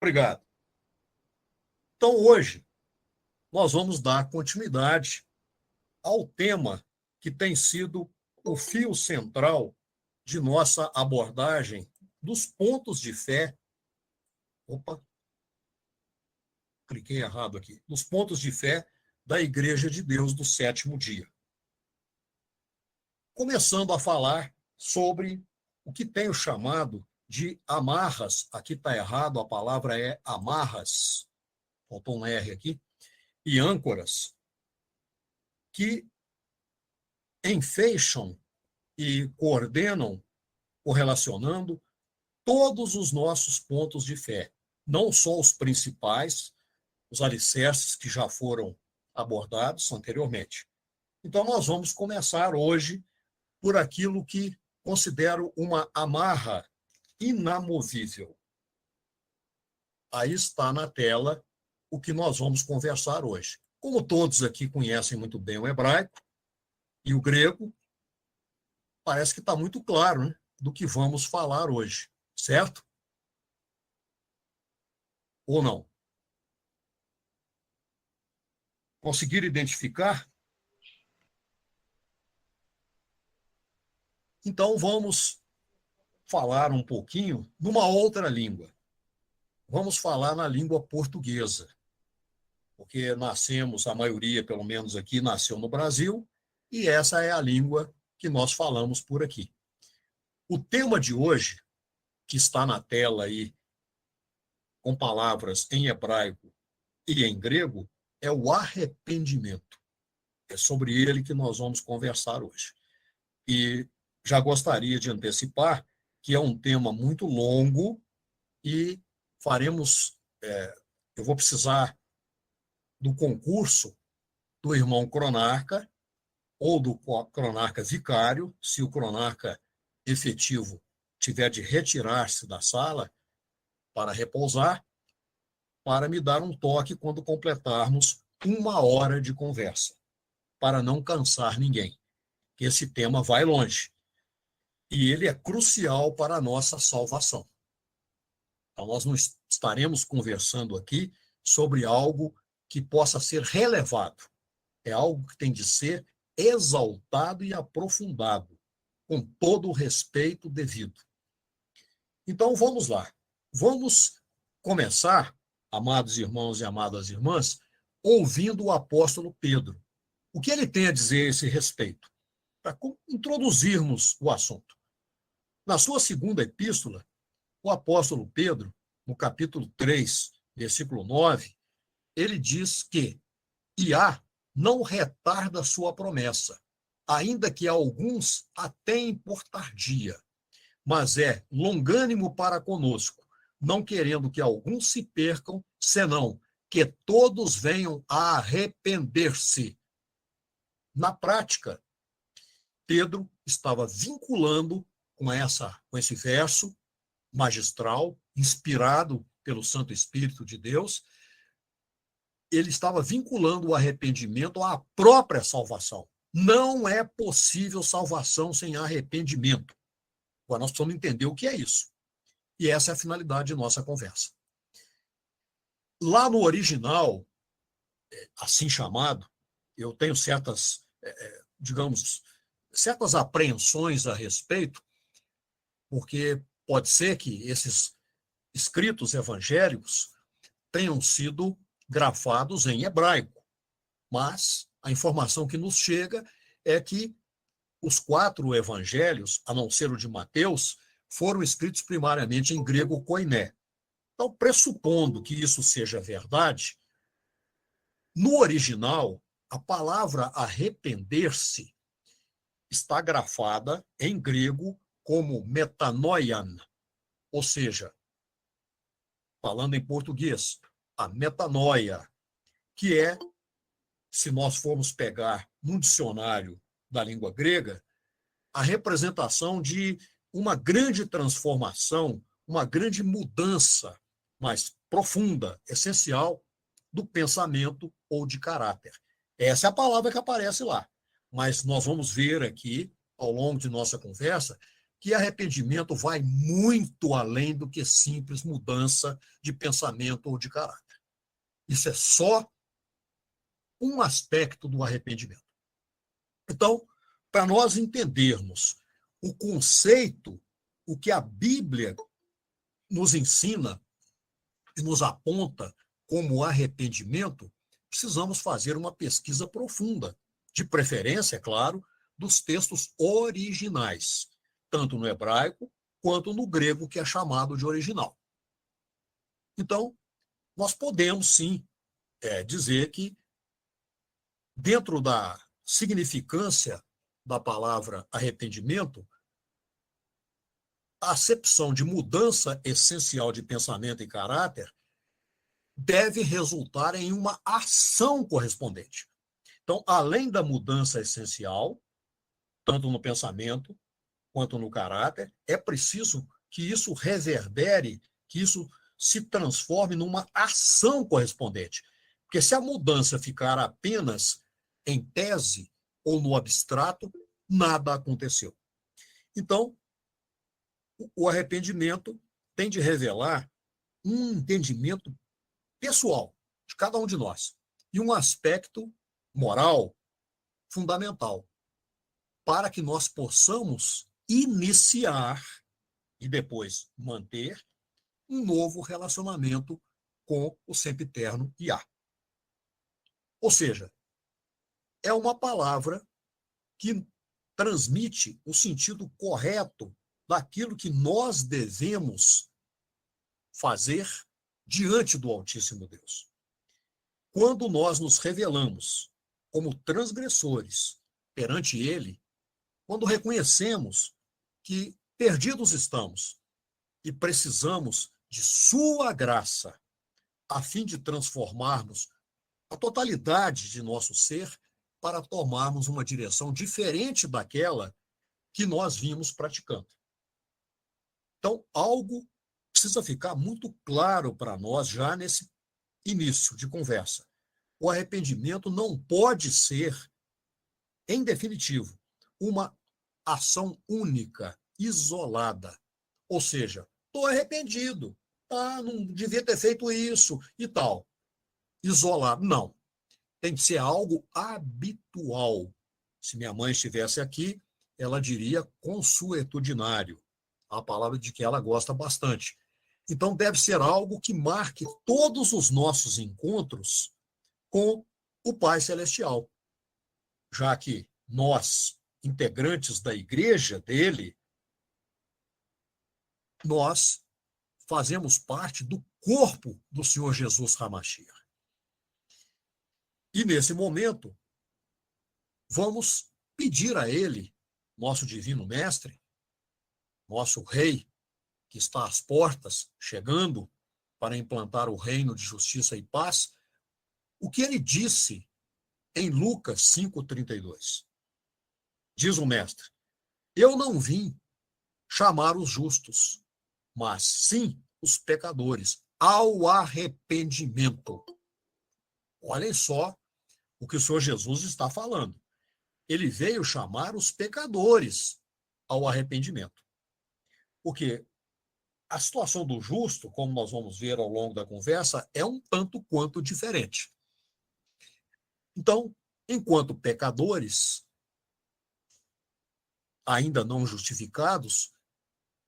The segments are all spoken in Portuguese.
Obrigado. Então, hoje, nós vamos dar continuidade ao tema que tem sido o fio central de nossa abordagem dos pontos de fé. Opa, cliquei errado aqui. Dos pontos de fé da Igreja de Deus do sétimo dia. Começando a falar sobre o que tenho chamado de amarras. Aqui está errado, a palavra é amarras. Faltou um R aqui. E âncoras, que enfeixam e coordenam, correlacionando todos os nossos pontos de fé, não só os principais, os alicerces que já foram abordados anteriormente. Então, nós vamos começar hoje por aquilo que considero uma amarra inamovível. Aí está na tela o que nós vamos conversar hoje. Como todos aqui conhecem muito bem o hebraico e o grego, parece que está muito claro, né, do que vamos falar hoje, certo? Ou não? Conseguir identificar? Então, vamos falar um pouquinho numa outra língua. Vamos falar na língua portuguesa, porque nascemos, a maioria, pelo menos aqui, nasceu no Brasil, e essa é a língua que nós falamos por aqui. O tema de hoje, que está na tela aí, com palavras em hebraico e em grego, é o arrependimento. É sobre ele que nós vamos conversar hoje. E já gostaria de antecipar que é um tema muito longo e faremos. Eu vou precisar do concurso do irmão cronarca ou do cronarca vicário, se o cronarca efetivo tiver de retirar-se da sala para repousar, para me dar um toque quando completarmos 1 hora de conversa, para não cansar ninguém, que esse tema vai longe. E ele é crucial para a nossa salvação. Então, nós não estaremos conversando aqui sobre algo que possa ser relevado. É algo que tem de ser exaltado e aprofundado, com todo o respeito devido. Então, vamos lá. Vamos começar, amados irmãos e amadas irmãs, ouvindo o apóstolo Pedro. O que ele tem a dizer a esse respeito? Para introduzirmos o assunto. Na sua segunda epístola, o apóstolo Pedro, no capítulo 3, versículo 9, ele diz que Iá não retarda sua promessa, ainda que alguns a tenham por tardia, mas é longânimo para conosco, não querendo que alguns se percam, senão que todos venham a arrepender-se. Na prática, Pedro estava vinculando com esse verso magistral, inspirado pelo Santo Espírito de Deus, ele estava vinculando o arrependimento à própria salvação. Não é possível salvação sem arrependimento. Agora, nós precisamos entender o que é isso. E essa é a finalidade de nossa conversa. Lá no original, assim chamado, eu tenho certas, digamos, certas apreensões a respeito, porque pode ser que esses escritos evangélicos tenham sido grafados em hebraico, mas a informação que nos chega é que os 4 evangelhos, a não ser o de Mateus, foram escritos primariamente em grego koiné. Então, pressupondo que isso seja verdade, no original, a palavra arrepender-se está grafada em grego como metanoian, ou seja, falando em português, a metanoia, que é, se nós formos pegar num dicionário da língua grega, a representação de uma grande transformação, uma grande mudança mais profunda, essencial, do pensamento ou de caráter. Essa é a palavra que aparece lá. Mas nós vamos ver aqui, ao longo de nossa conversa, que arrependimento vai muito além do que simples mudança de pensamento ou de caráter. Isso é só um aspecto do arrependimento. Então, para nós entendermos o conceito, o que a Bíblia nos ensina e nos aponta como arrependimento, precisamos fazer uma pesquisa profunda, de preferência, é claro, dos textos originais, tanto no hebraico quanto no grego, que é chamado de original. Então, nós podemos, sim, dizer que, dentro da significância da palavra arrependimento, a acepção de mudança essencial de pensamento e caráter deve resultar em uma ação correspondente. Então, além da mudança essencial, tanto no pensamento quanto no caráter, é preciso que isso reverbere, que isso se transforme numa ação correspondente. Porque se a mudança ficar apenas em tese ou no abstrato, nada aconteceu. Então, o arrependimento tem de revelar um entendimento pessoal de cada um de nós e um aspecto moral fundamental para que nós possamos iniciar e depois manter um novo relacionamento com o sempiterno Iá. Ou seja, é uma palavra que transmite o sentido correto daquilo que nós devemos fazer diante do Altíssimo Deus. Quando nós nos revelamos como transgressores perante Ele, quando reconhecemos que perdidos estamos e precisamos de sua graça a fim de transformarmos a totalidade de nosso ser para tomarmos uma direção diferente daquela que nós vimos praticando. Então, algo precisa ficar muito claro para nós já nesse início de conversa. O arrependimento não pode ser, em definitivo, uma ação única, isolada. Ou seja, estou arrependido, não devia ter feito isso e tal. Isolado, não. Tem que ser algo habitual. Se minha mãe estivesse aqui, ela diria consuetudinário, a palavra de que ela gosta bastante. Então, deve ser algo que marque todos os nossos encontros com o Pai Celestial, já que nós, integrantes da igreja dele, nós fazemos parte do corpo do Senhor Jesus Hamashiach. E, nesse momento, vamos pedir a ele, nosso divino mestre, nosso rei, que está às portas, chegando para implantar o reino de justiça e paz, o que ele disse em Lucas 5,32. Diz o mestre: eu não vim chamar os justos, mas sim os pecadores ao arrependimento. Olhem só o que o Senhor Jesus está falando. Ele veio chamar os pecadores ao arrependimento. Porque a situação do justo, como nós vamos ver ao longo da conversa, é um tanto quanto diferente. Então, enquanto pecadores, ainda não justificados,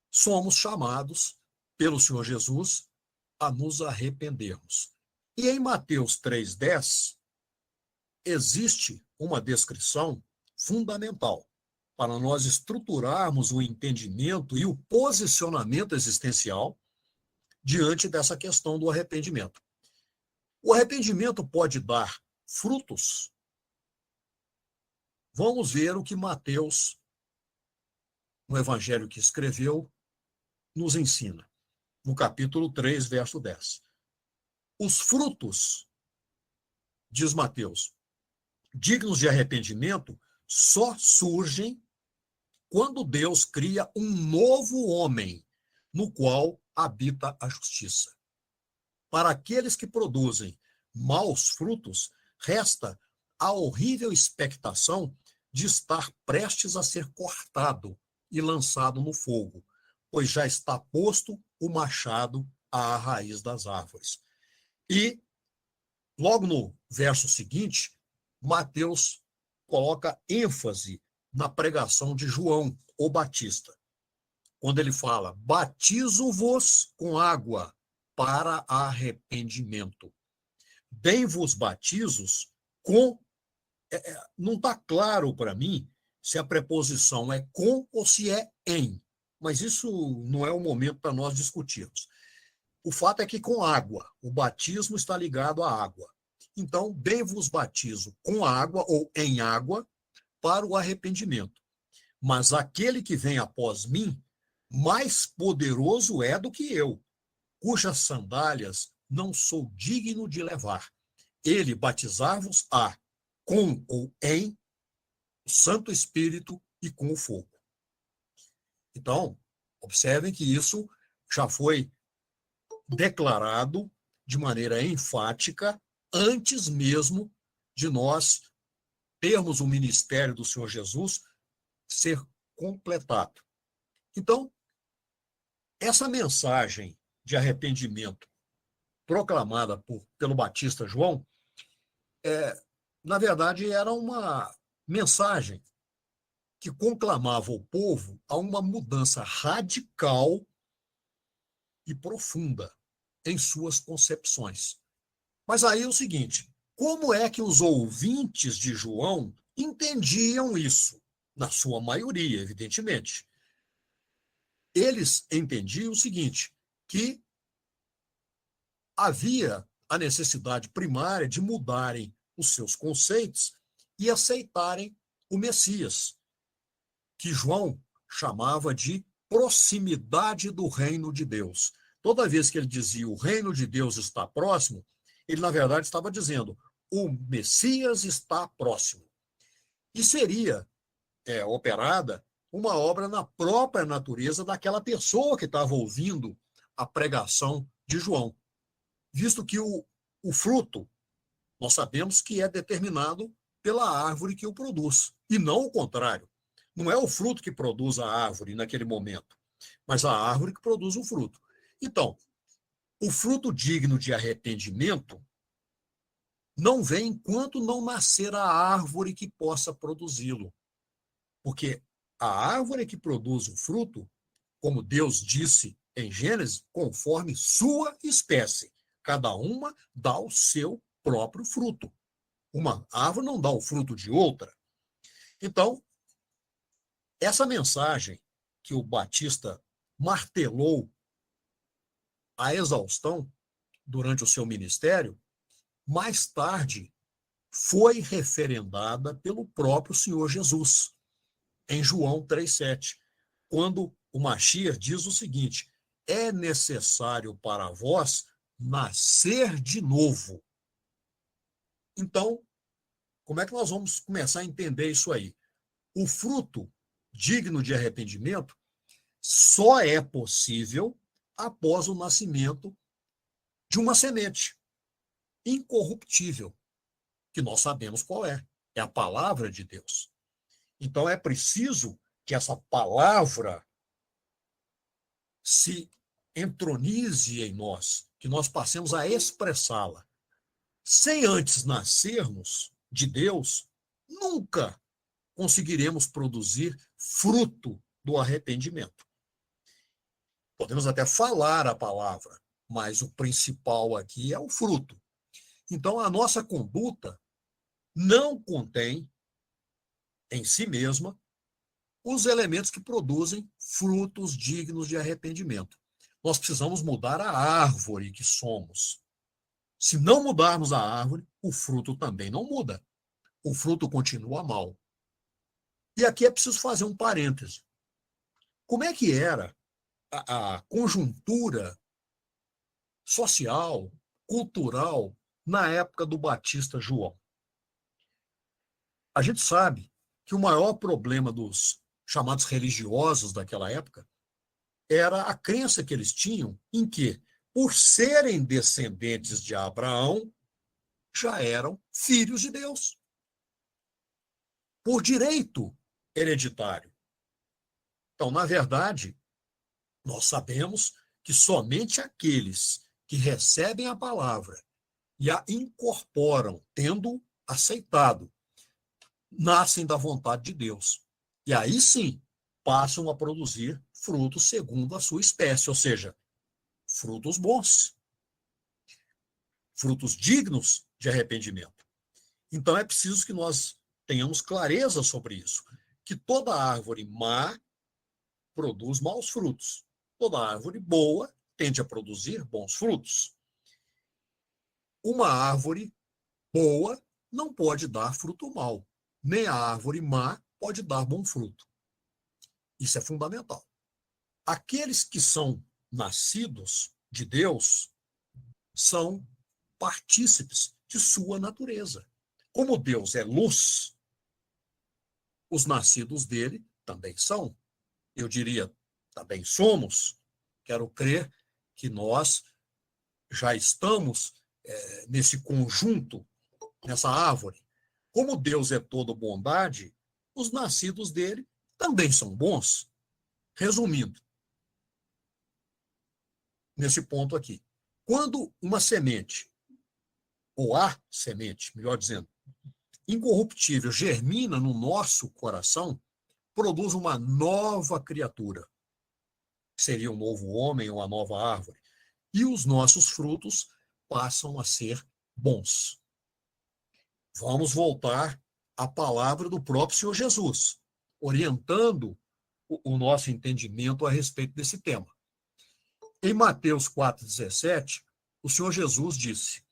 somos chamados pelo Senhor Jesus a nos arrependermos. E em Mateus 3,10, existe uma descrição fundamental para nós estruturarmos o entendimento e o posicionamento existencial diante dessa questão do arrependimento. O arrependimento pode dar frutos? Vamos ver o que Mateus, no evangelho que escreveu, nos ensina. No capítulo 3, verso 10. Os frutos, diz Mateus, dignos de arrependimento, só surgem quando Deus cria um novo homem, no qual habita a justiça. Para aqueles que produzem maus frutos, resta a horrível expectação de estar prestes a ser cortado e lançado no fogo, pois já está posto o machado à raiz das árvores. E, logo no verso seguinte, Mateus coloca ênfase na pregação de João, o Batista, quando ele fala: batizo-vos com água para arrependimento. Bem-vos batizos com. Não está claro para mim se a preposição é com ou se é em, mas isso não é o momento para nós discutirmos. O fato é que com água, o batismo está ligado à água. Então, bem vos batizo com água ou em água para o arrependimento. Mas aquele que vem após mim, mais poderoso é do que eu, cujas sandálias não sou digno de levar. Ele batizar-vos-á com ou em o Santo Espírito e com o fogo. Então, observem que isso já foi declarado de maneira enfática antes mesmo de nós termos o ministério do Senhor Jesus ser completado. Então, essa mensagem de arrependimento proclamada pelo Batista João, na verdade, era uma mensagem que conclamava o povo a uma mudança radical e profunda em suas concepções. Mas aí é o seguinte: como é que os ouvintes de João entendiam isso? Na sua maioria, evidentemente. Eles entendiam o seguinte, que havia a necessidade primária de mudarem os seus conceitos e aceitarem o Messias, que João chamava de proximidade do reino de Deus. Toda vez que ele dizia o reino de Deus está próximo, ele, na verdade, estava dizendo o Messias está próximo. E seria operada uma obra na própria natureza daquela pessoa que estava ouvindo a pregação de João, visto que o fruto, nós sabemos que é determinado pela árvore que o produz, e não o contrário. Não é o fruto que produz a árvore naquele momento, mas a árvore que produz o fruto. Então, o fruto digno de arrependimento não vem enquanto não nascer a árvore que possa produzi-lo. Porque a árvore que produz o fruto, como Deus disse em Gênesis, conforme sua espécie, cada uma dá o seu próprio fruto. Uma árvore não dá o fruto de outra. Então, essa mensagem que o Batista martelou a exaustão durante o seu ministério, mais tarde foi referendada pelo próprio Senhor Jesus, em João 3,7, quando o Mashiach diz o seguinte: é necessário para vós nascer de novo. Então, como é que nós vamos começar a entender isso aí? O fruto digno de arrependimento só é possível após o nascimento de uma semente incorruptível, que nós sabemos qual é. É a palavra de Deus. Então é preciso que essa palavra se entronize em nós, que nós passemos a expressá-la. Sem antes nascermos de Deus, nunca conseguiremos produzir fruto do arrependimento. Podemos até falar a palavra, mas o principal aqui é o fruto. Então, a nossa conduta não contém em si mesma os elementos que produzem frutos dignos de arrependimento. Nós precisamos mudar a árvore que somos. Se não mudarmos a árvore, o fruto também não muda. O fruto continua mau. E aqui é preciso fazer um parêntese. Como é que era a conjuntura social, cultural, na época do Batista João? A gente sabe que o maior problema dos chamados religiosos daquela época era a crença que eles tinham em que, por serem descendentes de Abraão, já eram filhos de Deus. Por direito hereditário. Então, na verdade, nós sabemos que somente aqueles que recebem a palavra e a incorporam, tendo aceitado, nascem da vontade de Deus. E aí sim, passam a produzir frutos segundo a sua espécie, ou seja, frutos bons, frutos dignos de arrependimento. Então é preciso que nós tenhamos clareza sobre isso, que toda árvore má produz maus frutos. Toda árvore boa tende a produzir bons frutos. Uma árvore boa não pode dar fruto mau, nem a árvore má pode dar bom fruto. Isso é fundamental. Aqueles que são nascidos de Deus são partícipes de sua natureza. Como Deus é luz, os nascidos dele também são. Eu diria, também somos. Quero crer que nós já estamos nesse conjunto, nessa árvore. Como Deus é todo bondade, os nascidos dele também são bons. Resumindo, nesse ponto aqui, quando uma semente, ou a semente, melhor dizendo, incorruptível germina no nosso coração, produz uma nova criatura. Seria um novo homem, uma nova árvore. E os nossos frutos passam a ser bons. Vamos voltar à palavra do próprio Senhor Jesus, orientando o nosso entendimento a respeito desse tema. Em Mateus 4,17, o Senhor Jesus disse: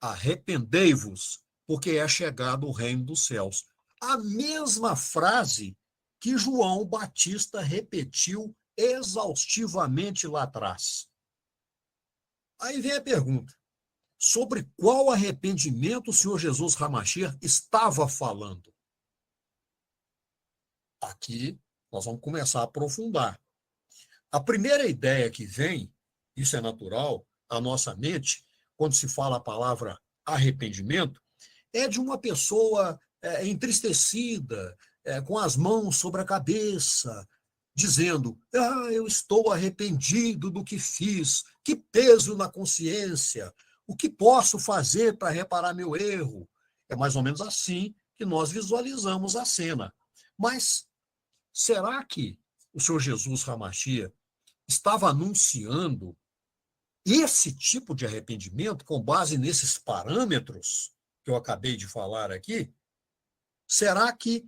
arrependei-vos, porque é chegado o reino dos céus. A mesma frase que João Batista repetiu exaustivamente lá atrás. Aí vem a pergunta: sobre qual arrependimento o Senhor Jesus Hamashiach estava falando? Aqui nós vamos começar a aprofundar. A primeira ideia que vem, isso é natural, à nossa mente, quando se fala a palavra arrependimento, é de uma pessoa entristecida, com as mãos sobre a cabeça, dizendo: eu estou arrependido do que fiz, que peso na consciência, o que posso fazer para reparar meu erro? É mais ou menos assim que nós visualizamos a cena. Mas será que o Senhor Jesus Hamashiach estava anunciando esse tipo de arrependimento com base nesses parâmetros que eu acabei de falar aqui? Será que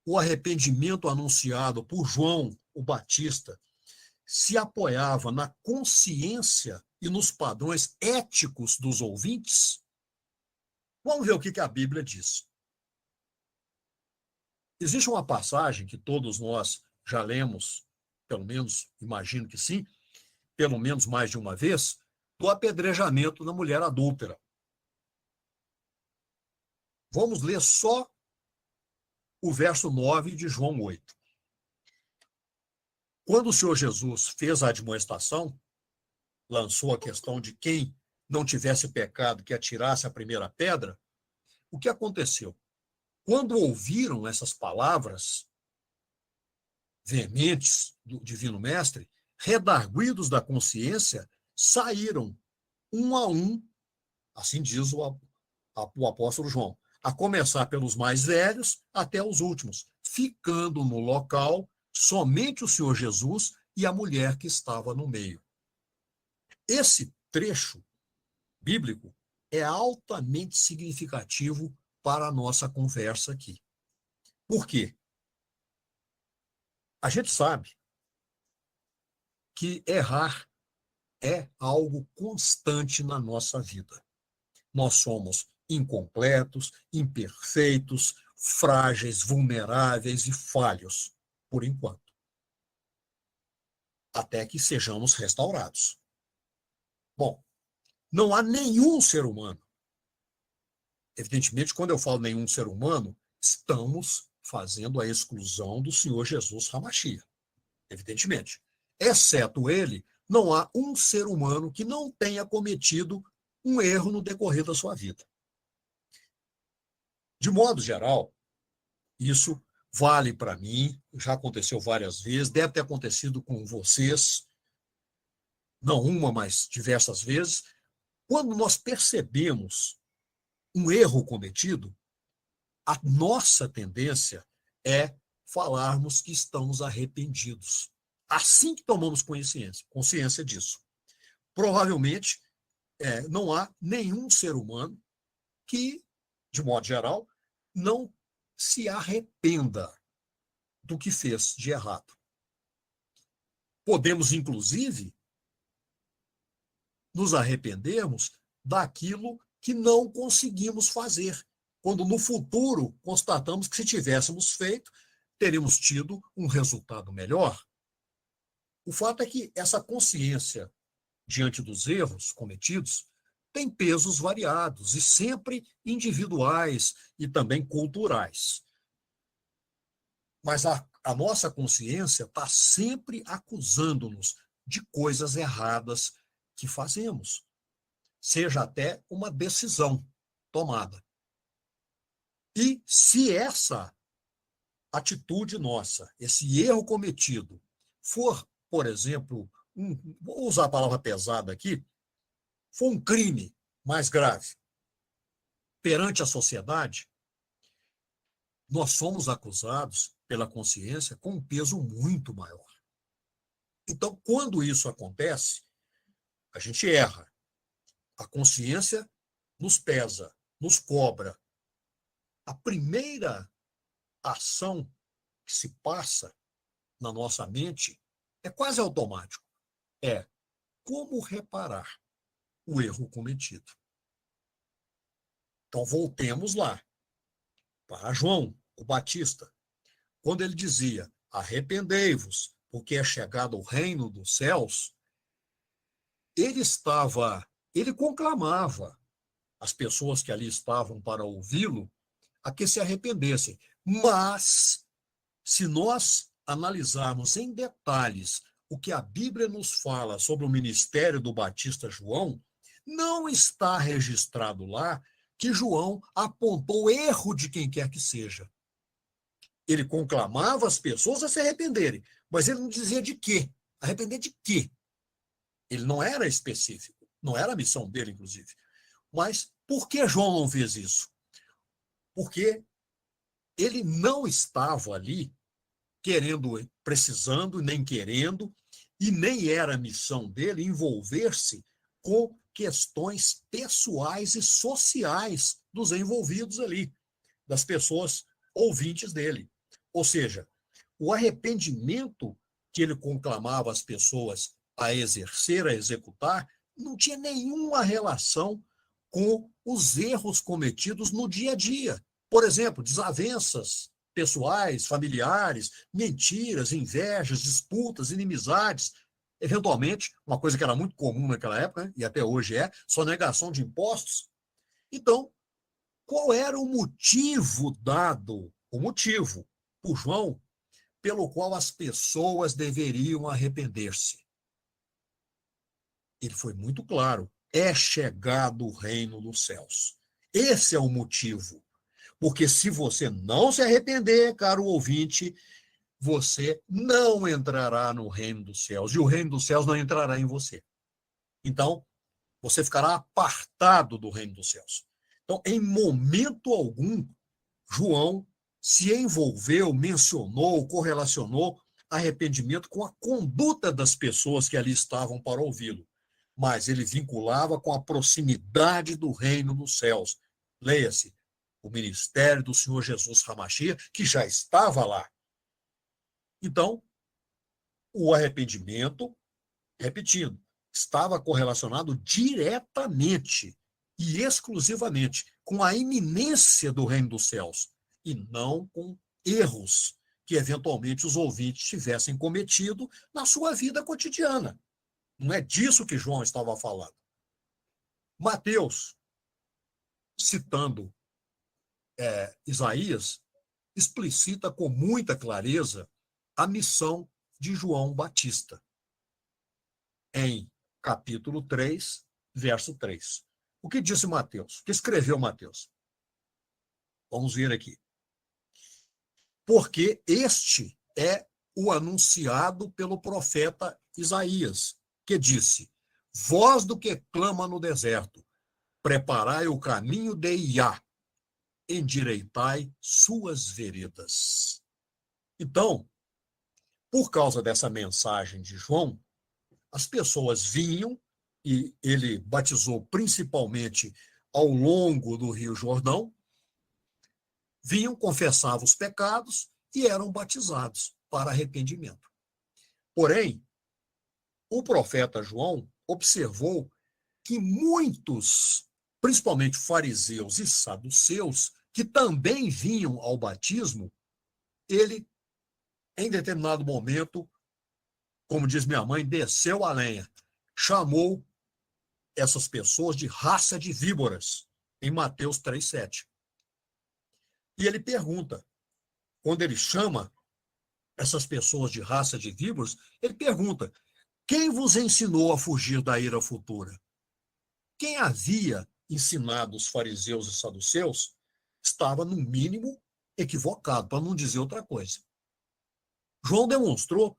o arrependimento anunciado por João o Batista se apoiava na consciência e nos padrões éticos dos ouvintes? Vamos ver o que a Bíblia diz. Existe uma passagem que todos nós já lemos, pelo menos, imagino que sim, pelo menos mais de uma vez, do apedrejamento da mulher adúltera. Vamos ler só o verso 9 de João 8. Quando o Senhor Jesus fez a admoestação, lançou a questão de quem não tivesse pecado que atirasse a primeira pedra, o que aconteceu? Quando ouviram essas palavras veementes do Divino Mestre, redarguidos da consciência, saíram um a um, assim diz o apóstolo João, a começar pelos mais velhos até os últimos, ficando no local somente o Senhor Jesus e a mulher que estava no meio. Esse trecho bíblico é altamente significativo para a nossa conversa aqui. Por quê? A gente sabe que errar é algo constante na nossa vida. Nós somos incompletos, imperfeitos, frágeis, vulneráveis e falhos, por enquanto. Até que sejamos restaurados. Bom, não há nenhum ser humano. Evidentemente, quando eu falo nenhum ser humano, estamos fazendo a exclusão do Senhor Jesus Hamashiach. Evidentemente. Exceto ele, não há um ser humano que não tenha cometido um erro no decorrer da sua vida. De modo geral, isso vale para mim, já aconteceu várias vezes, deve ter acontecido com vocês, não uma, mas diversas vezes. Quando nós percebemos um erro cometido, a nossa tendência é falarmos que estamos arrependidos. Assim que tomamos consciência disso. Provavelmente, não há nenhum ser humano que, de modo geral, não se arrependa do que fez de errado. Podemos, inclusive, nos arrependermos daquilo que não conseguimos fazer, quando no futuro constatamos que, se tivéssemos feito, teríamos tido um resultado melhor. O fato é que essa consciência diante dos erros cometidos tem pesos variados e sempre individuais e também culturais. Mas a nossa consciência está sempre acusando-nos de coisas erradas que fazemos, seja até uma decisão tomada. E se essa atitude nossa, esse erro cometido, for, por exemplo, vou usar a palavra pesada aqui, for um crime mais grave perante a sociedade, nós somos acusados pela consciência com um peso muito maior. Então, quando isso acontece, a gente erra. A consciência nos pesa, nos cobra. A primeira ação que se passa na nossa mente é quase automático. É como reparar o erro cometido. Então, voltemos lá para João, o Batista, quando ele dizia: arrependei-vos, porque é chegado o reino dos céus. Ele conclamava as pessoas que ali estavam para ouvi-lo a que se arrependessem. Mas, se nós analisarmos em detalhes o que a Bíblia nos fala sobre o ministério do Batista João, não está registrado lá que João apontou erro de quem quer que seja. Ele conclamava as pessoas a se arrependerem, mas ele não dizia de quê. Arrepender de quê? Ele não era específico, não era a missão dele, inclusive. Mas por que João não fez isso? Porque ele não estava ali querendo, precisando, nem querendo, e nem era a missão dele envolver-se com questões pessoais e sociais dos envolvidos ali, das pessoas ouvintes dele. Ou seja, o arrependimento que ele conclamava as pessoas a exercer, a executar, não tinha nenhuma relação com os erros cometidos no dia a dia. Por exemplo, desavenças pessoais, familiares, mentiras, invejas, disputas, inimizades. Eventualmente, uma coisa que era muito comum naquela época, né, e até hoje sonegação de impostos. Então, qual era o motivo dado, o motivo por João, pelo qual as pessoas deveriam arrepender-se? Ele foi muito claro: é chegado o reino dos céus. Esse é o motivo. Porque se você não se arrepender, caro ouvinte, você não entrará no reino dos céus, e o reino dos céus não entrará em você. Então, você ficará apartado do reino dos céus. Então, em momento algum, João se envolveu, mencionou, correlacionou arrependimento com a conduta das pessoas que ali estavam para ouvi-lo. Mas ele vinculava com a proximidade do reino dos céus. Leia-se, o ministério do Senhor Jesus Hamashiach, que já estava lá. Então, o arrependimento, repetindo, estava correlacionado diretamente e exclusivamente com a iminência do reino dos céus, e não com erros que eventualmente os ouvintes tivessem cometido na sua vida cotidiana. Não é disso que João estava falando. Mateus, citando Isaías, explicita com muita clareza a missão de João Batista, em capítulo 3, verso 3. O que disse Mateus? O que escreveu Mateus? Vamos ver aqui. porque este é o anunciado pelo profeta Isaías, que disse: voz do que clama no deserto, preparai o caminho de Iá, endireitai suas veredas. Então, por causa dessa mensagem de João, as pessoas vinham, e ele batizou principalmente ao longo do Rio Jordão, vinham, confessavam os pecados e eram batizados para arrependimento. Porém, o profeta João observou que muitos, principalmente fariseus e saduceus, que também vinham ao batismo, ele, em determinado momento, como diz minha mãe, desceu a lenha, chamou essas pessoas de raça de víboras, em Mateus 3,7. E ele pergunta, quando ele chama essas pessoas de raça de víboras, ele pergunta: quem vos ensinou a fugir da ira futura? Quem havia ensinado os fariseus e saduceus estava, no mínimo, equivocado, para não dizer outra coisa. João demonstrou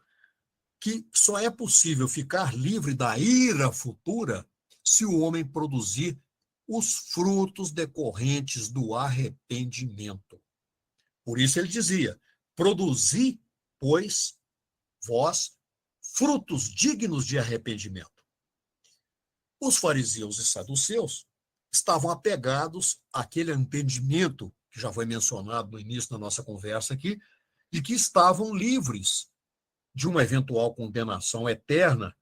que só é possível ficar livre da ira futura se o homem produzir os frutos decorrentes do arrependimento. Por isso ele dizia: produzi, pois, vós, frutos dignos de arrependimento. Os fariseus e saduceus estavam apegados àquele entendimento que já foi mencionado no início da nossa conversa aqui, de que estavam livres de uma eventual condenação eterna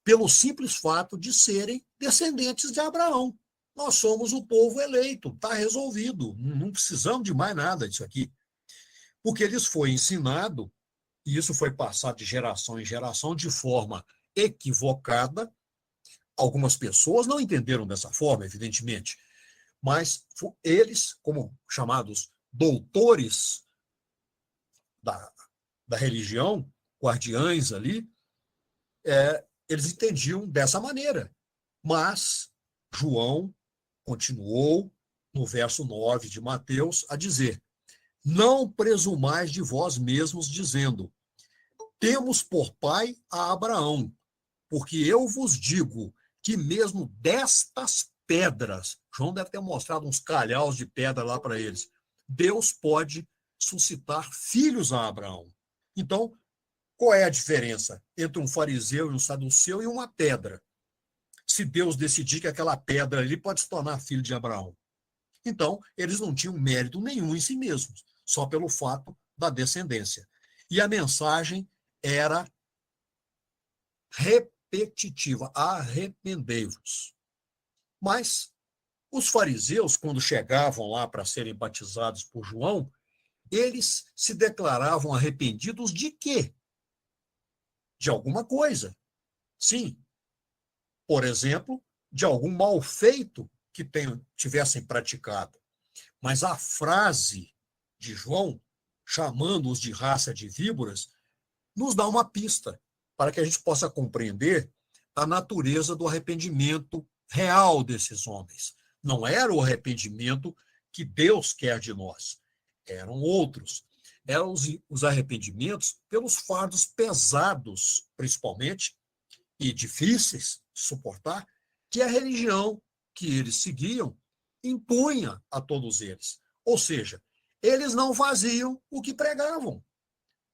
pelo simples fato de serem descendentes de Abraão. Nós somos o povo eleito, está resolvido, não precisamos de mais nada disso aqui. Porque lhes foi ensinado, e isso foi passado de geração em geração de forma equivocada. Algumas pessoas não entenderam dessa forma, evidentemente, mas eles, como chamados doutores da religião, guardiães ali, eles entendiam dessa maneira. Mas João continuou, no verso 9 de Mateus, a dizer: não presumais de vós mesmos, dizendo: temos por pai a Abraão, porque eu vos digo que mesmo destas pedras, João deve ter mostrado uns calhaus de pedra lá para eles, Deus pode suscitar filhos a Abraão. Então, qual é a diferença entre um fariseu e um saduceu e uma pedra? Se Deus decidir que aquela pedra ali pode se tornar filho de Abraão. Então, eles não tinham mérito nenhum em si mesmos, só pelo fato da descendência. E a mensagem era repetitiva: arrependei-vos. Mas os fariseus, quando chegavam lá para serem batizados por João, eles se declaravam arrependidos de quê? De alguma coisa. Sim. Por exemplo, de algum mal feito que tivessem praticado. Mas a frase de João, chamando-os de raça de víboras, nos dá uma pista para que a gente possa compreender a natureza do arrependimento real desses homens. Não era o arrependimento que Deus quer de nós, eram outros. Eram os arrependimentos pelos fardos pesados, principalmente, e difíceis de suportar, que a religião que eles seguiam impunha a todos eles. Ou seja, eles não faziam o que pregavam,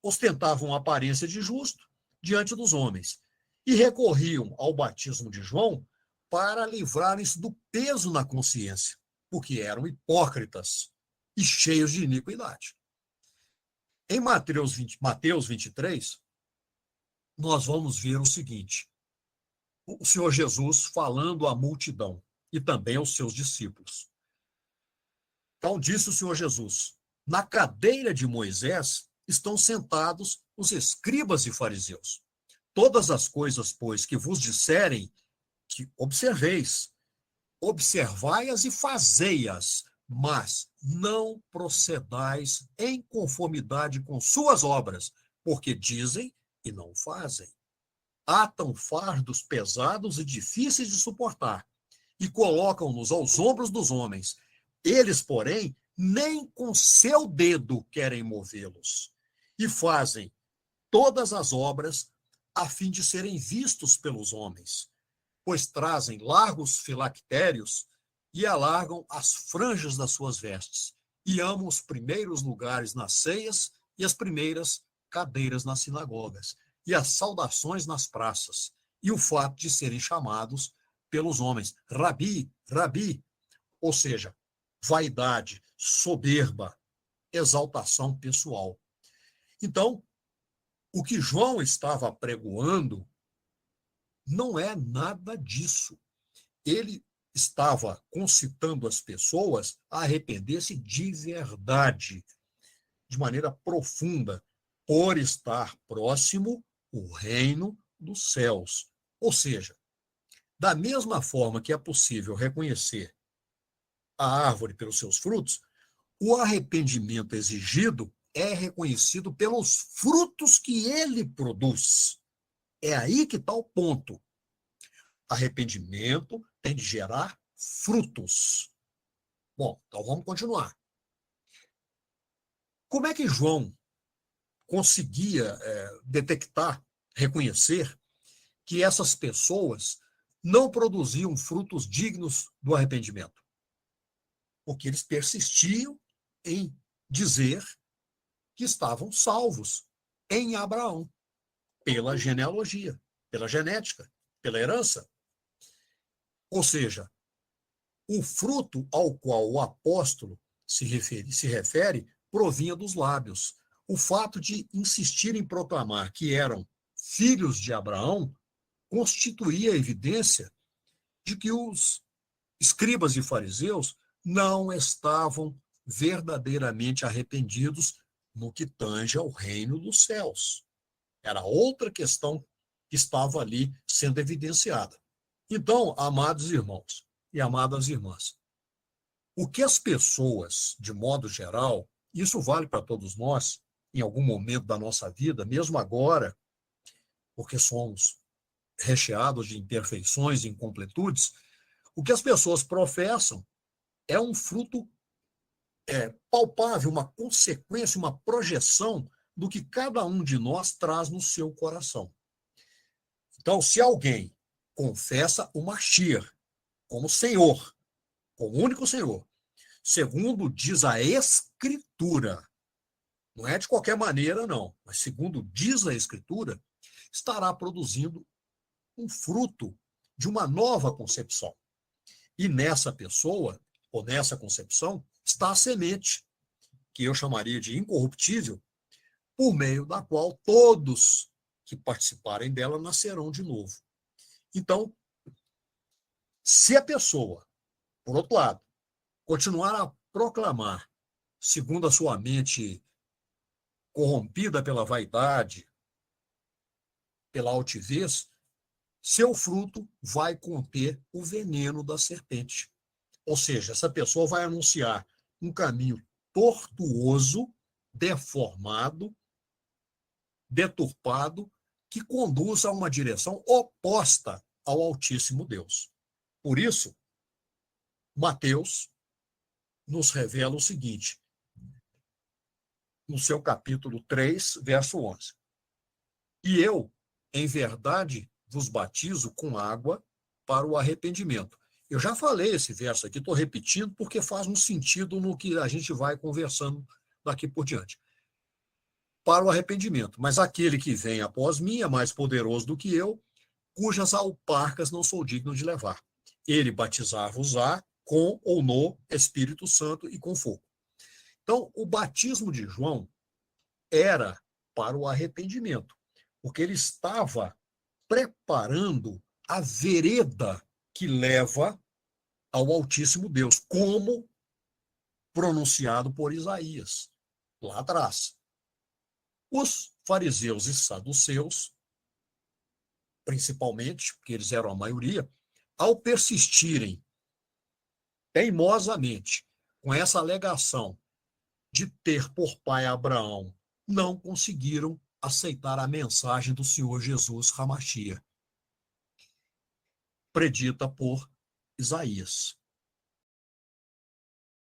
ostentavam a aparência de justo diante dos homens e recorriam ao batismo de João para livrarem-se do peso na consciência, porque eram hipócritas e cheios de iniquidade. Em Mateus 23, nós vamos ver o seguinte: o Senhor Jesus falando à multidão e também aos seus discípulos. Então disse o Senhor Jesus: na cadeira de Moisés estão sentados os escribas e fariseus. Todas as coisas, pois, que vos disserem, que observeis, observai-as e fazei-as, mas não procedais em conformidade com suas obras, porque dizem e não fazem. Atam fardos pesados e difíceis de suportar, e colocam-nos aos ombros dos homens. Eles, porém, nem com seu dedo querem movê-los, e fazem todas as obras a fim de serem vistos pelos homens, pois trazem largos filactérios e alargam as franjas das suas vestes, e amam os primeiros lugares nas ceias e as primeiras cadeiras nas sinagogas, e as saudações nas praças, e o fato de serem chamados pelos homens, Rabi, Rabi, ou seja, vaidade, soberba, exaltação pessoal. Então, o que João estava apregoando não é nada disso. Ele estava concitando as pessoas a arrepender-se de verdade, de maneira profunda, por estar próximo o reino dos céus. Ou seja, da mesma forma que é possível reconhecer a árvore pelos seus frutos, o arrependimento exigido é reconhecido pelos frutos que ele produz. É aí que está o ponto. Arrependimento tem de gerar frutos. Bom, então vamos continuar. Como é que João conseguia detectar, reconhecer que essas pessoas não produziam frutos dignos do arrependimento? Porque eles persistiam em dizer que estavam salvos em Abraão, pela genealogia, pela genética, pela herança. Ou seja, o fruto ao qual o apóstolo se refere provinha dos lábios. O fato de insistir em proclamar que eram filhos de Abraão constituía a evidência de que os escribas e fariseus não estavam verdadeiramente arrependidos no que tange ao reino dos céus. Era outra questão que estava ali sendo evidenciada. Então, amados irmãos e amadas irmãs, o que as pessoas, de modo geral, isso vale para todos nós, em algum momento da nossa vida, mesmo agora, porque somos recheados de imperfeições e incompletudes, o que as pessoas professam é um fruto palpável, uma consequência, uma projeção do que cada um de nós traz no seu coração. Então, se alguém confessa o Mashiach como Senhor, como único Senhor, segundo diz a Escritura, não é de qualquer maneira, não, mas segundo diz a Escritura, estará produzindo um fruto de uma nova concepção. E nessa pessoa, ou nessa concepção, está a semente, que eu chamaria de incorruptível, por meio da qual todos que participarem dela nascerão de novo. Então, se a pessoa, por outro lado, continuar a proclamar, segundo a sua mente corrompida pela vaidade, pela altivez, seu fruto vai conter o veneno da serpente. Ou seja, essa pessoa vai anunciar um caminho tortuoso, deformado, deturpado, que conduz a uma direção oposta ao Altíssimo Deus. Por isso, Mateus nos revela o seguinte, no seu capítulo 3, verso 11. E eu, em verdade, vos batizo com água para o arrependimento. Eu já falei esse verso aqui, estou repetindo porque faz um sentido no que a gente vai conversando daqui por diante. Para o arrependimento. Mas aquele que vem após mim é mais poderoso do que eu, cujas alparcas não sou digno de levar. Ele batizar-vos-á com ou no Espírito Santo e com fogo. Então, o batismo de João era para o arrependimento, porque ele estava preparando a vereda que leva ao Altíssimo Deus, como pronunciado por Isaías, lá atrás. Os fariseus e saduceus, principalmente, porque eles eram a maioria, ao persistirem teimosamente com essa alegação de ter por pai Abraão, não conseguiram aceitar a mensagem do Senhor Jesus Hamashia, predita por Isaías.